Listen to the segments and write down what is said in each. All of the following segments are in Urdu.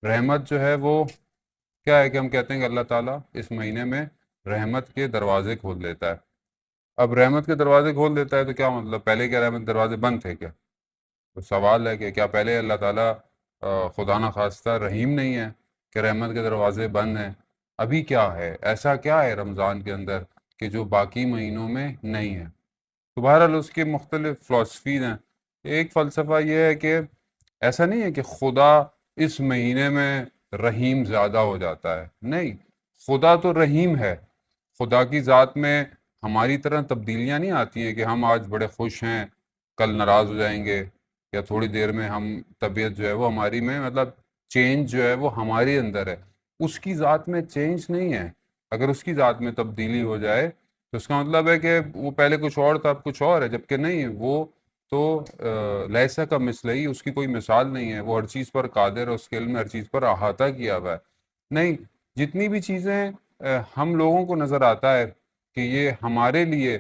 رحمت جو ہے وہ کیا ہے کہ ہم کہتے ہیں کہ اللہ تعالیٰ اس مہینے میں رحمت کے دروازے کھول دیتا ہے. اب رحمت کے دروازے کھول دیتا ہے تو کیا مطلب؟ پہلے کیا رحمت کے دروازے بند تھے کیا؟ تو سوال ہے کہ کیا پہلے اللہ تعالیٰ خدا نہ خواستہ رحیم نہیں ہے کہ رحمت کے دروازے بند ہیں؟ ابھی کیا ہے، ایسا کیا ہے رمضان کے اندر کہ جو باقی مہینوں میں نہیں ہے؟ تو بہرحال اس کے مختلف فلسفیز ہیں. ایک فلسفہ یہ ہے کہ ایسا نہیں ہے کہ خدا اس مہینے میں رحیم زیادہ ہو جاتا ہے، نہیں، خدا تو رحیم ہے. خدا کی ذات میں ہماری طرح تبدیلیاں نہیں آتی ہیں کہ ہم آج بڑے خوش ہیں کل ناراض ہو جائیں گے، یا تھوڑی دیر میں ہم طبیعت جو ہے وہ ہماری میں مطلب چینج جو ہے وہ ہمارے اندر ہے. اس کی ذات میں چینج نہیں ہے. اگر اس کی ذات میں تبدیلی ہو جائے تو اس کا مطلب ہے کہ وہ پہلے کچھ اور تھا اب کچھ اور ہے، جبکہ نہیں، وہ تو لیسا کا مثلہی، اس کی کوئی مثال نہیں ہے. وہ ہر چیز پر قادر ہے، اس کے علم میں ہر چیز پر احاطہ کیا ہوا ہے. نہیں، جتنی بھی چیزیں ہم لوگوں کو نظر آتا ہے کہ یہ ہمارے لیے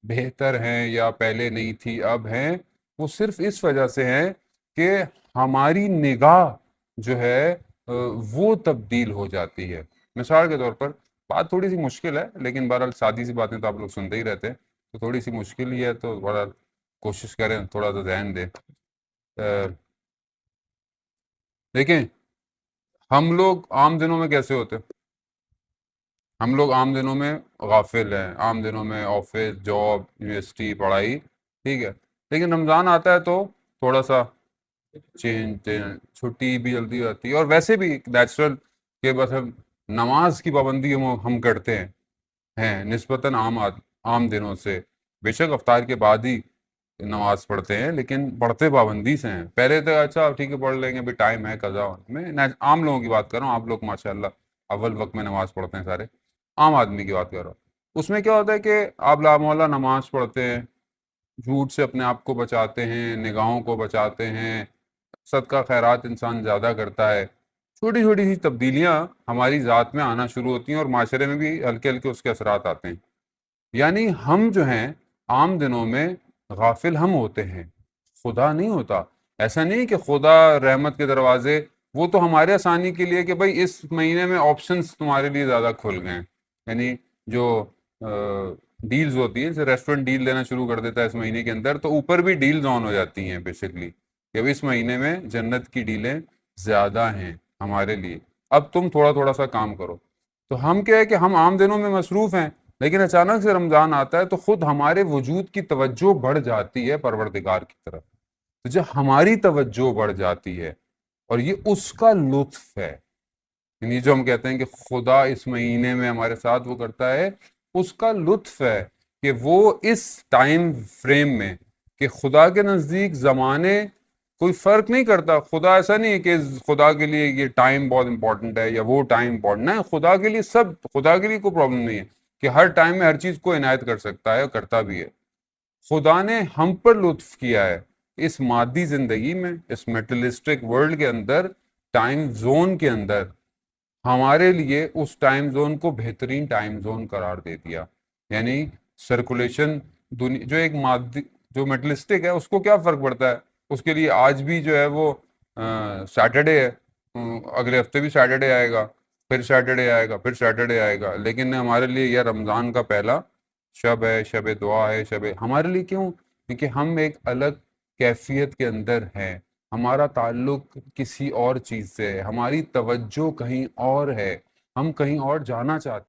بہتر ہیں یا پہلے نہیں تھی اب ہیں، وہ صرف اس وجہ سے ہیں کہ ہماری نگاہ جو ہے وہ تبدیل ہو جاتی ہے. مثال کے طور پر بات تھوڑی سی مشکل ہے، لیکن بہرحال سادی سی باتیں تو آپ لوگ سنتے ہی رہتے ہیں، تو تھوڑی سی مشکل ہی ہے، تو بہرحال کوشش کریں تھوڑا سا ذہن دیں. دیکھیں، ہم لوگ عام دنوں میں کیسے ہوتے ہیں؟ ہم لوگ عام دنوں میں غافل ہیں، عام دنوں میں آفس، جاب، یونیورسٹی، پڑھائی، ٹھیک ہے. لیکن رمضان آتا ہے تو تھوڑا سا چینج، چھٹی بھی جلدی ہو جاتی ہے، اور ویسے بھی نیچرل کہ بس نماز کی پابندی ہم کرتے ہیں نسبتاً عام دنوں سے. بے شک افطار کے بعد ہی نماز پڑھتے ہیں، لیکن پڑھتے پابندی سے ہیں. پہلے تو اچھا ٹھیک ہے پڑھ لیں گے، ابھی ٹائم ہے قضا. میں عام لوگوں کی بات کر رہا ہوں، آپ لوگ ماشاءاللہ اول وقت میں نماز پڑھتے ہیں سارے. عام آدمی کی بات کر رہا ہوں. اس میں کیا ہوتا ہے کہ آپ لامحالہ نماز پڑھتے ہیں، جھوٹ سے اپنے آپ کو بچاتے ہیں، نگاہوں کو بچاتے ہیں، صدقہ خیرات انسان زیادہ کرتا ہے. چھوٹی چھوٹی سی تبدیلیاں ہماری ذات میں آنا شروع ہوتی ہیں، اور معاشرے میں بھی ہلکے ہلکے اس کے اثرات آتے ہیں. یعنی ہم جو ہیں عام دنوں میں غافل ہم ہوتے ہیں، خدا نہیں ہوتا. ایسا نہیں کہ خدا رحمت کے دروازے، وہ تو ہمارے آسانی کے لیے کہ بھائی اس مہینے میں آپشنز تمہارے لیے زیادہ کھل گئے ہیں. یعنی جو ڈیلز ہوتی ہیں، جیسے ریسٹورنٹ ڈیل دینا شروع کر دیتا ہے اس مہینے کے اندر، تو اوپر بھی ڈیلز آن ہو جاتی ہیں بیسکلی کہ اب اس مہینے میں جنت کی ڈیلیں زیادہ ہیں ہمارے لیے، اب تم تھوڑا تھوڑا سا کام کرو. تو ہم کیا ہے کہ ہم عام دنوں میں مصروف ہیں، لیکن اچانک سے رمضان آتا ہے تو خود ہمارے وجود کی توجہ بڑھ جاتی ہے پروردگار کی طرف. تو جب ہماری توجہ بڑھ جاتی ہے، اور یہ اس کا لطف ہے، یعنی جو ہم کہتے ہیں کہ خدا اس مہینے میں ہمارے ساتھ وہ کرتا ہے، اس کا لطف ہے کہ وہ اس ٹائم فریم میں، کہ خدا کے نزدیک زمانے کوئی فرق نہیں کرتا. خدا ایسا نہیں ہے کہ خدا کے لیے یہ ٹائم بہت امپورٹنٹ ہے یا وہ ٹائم امپورٹنٹ ہے. خدا کے لیے خدا کے لیے کوئی پرابلم نہیں ہے کہ ہر ٹائم میں ہر چیز کو عنایت کر سکتا ہے اور کرتا بھی ہے. خدا نے ہم پر لطف کیا ہے اس مادی زندگی میں، اس میٹرلسٹک ورلڈ کے اندر، ٹائم زون کے اندر ہمارے لیے اس ٹائم زون کو بہترین ٹائم زون قرار دے دیا. یعنی سرکولیشن جو ایک مادی، جو میٹلسٹک ہے، اس کو کیا فرق پڑتا ہے؟ اس کے لیے آج بھی جو ہے وہ سیٹرڈے ہے، اگلے ہفتے بھی سیٹرڈے آئے گا، پھر سیٹرڈے آئے گا، پھر سیٹرڈے آئے گا. لیکن ہمارے لیے یہ رمضان کا پہلا شب ہے، شب دعا ہے، ہمارے لیے کیوں؟ کیونکہ ہم ایک الگ کیفیت کے اندر ہیں. ہمارا تعلق کسی اور چیز سے ہے، ہماری توجہ کہیں اور ہے، ہم کہیں اور جانا چاہتے ہیں.